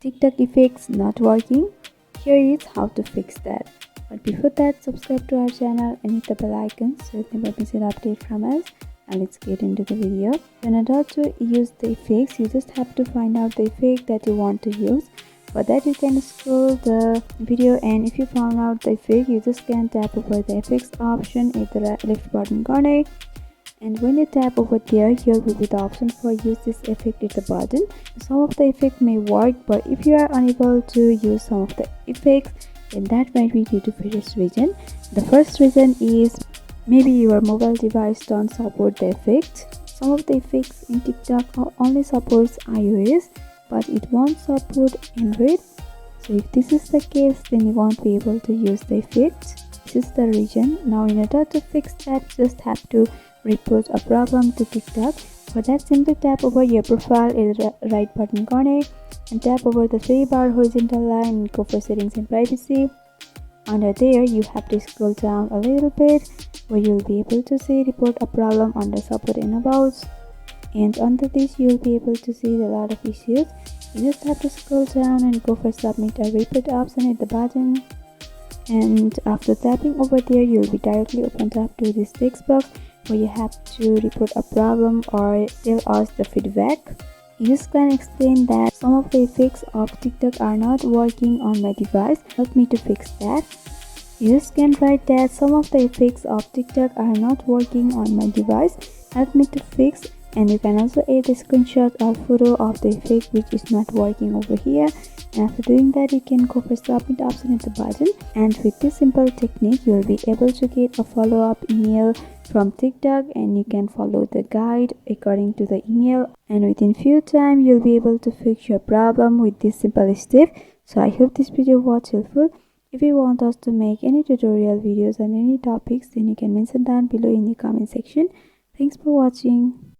TikTok effects not working. Here is how to fix that. But before that, subscribe to our channel and hit the bell icon so you never miss an update from us. And let's get into the video. In order to use the effects, you just have to find out the effect that you want to use. For that, you can scroll the video, and if you found out the effect, you just can tap over the effects option at the left bottom corner. And when you tap over there, here will be the option for use this effect at the button. Some of the effect may work, but if you are unable to use some of the effects, then that might be due to various reasons. The first reason is maybe your mobile device don't support the effect. Some of the effects in TikTok only supports iOS, but it won't support Android. So if this is the case, then you won't be able to use the effect. This is the reason. Now in order to fix that, just have to report a problem to TikTok. For that, simply tap over your profile in the right bottom corner and tap over the three bar horizontal line and go for settings and privacy. Under there, you have to scroll down a little bit where you'll be able to see report a problem under support and about. And under this, you'll be able to see a lot of issues. You just have to scroll down and go for submit a report option at the button. And after tapping over there, you'll be directly opened up to this text box where you have to report a problem or tell us the feedback. You just can explain that some of the effects of TikTok are not working on my device. Help me to fix that. You just can write that some of the effects of TikTok are not working on my device. Help me to fix. And you can also add a screenshot or photo of the effect which is not working over here. And after doing that, you can go for submit option at the button. And with this simple technique, you will be able to get a follow-up email from TikTok, and you can follow the guide according to the email. And within few time, you'll be able to fix your problem with this simple step. So I hope this video was helpful. If you want us to make any tutorial videos on any topics, then you can mention down below in the comment section. Thanks for watching.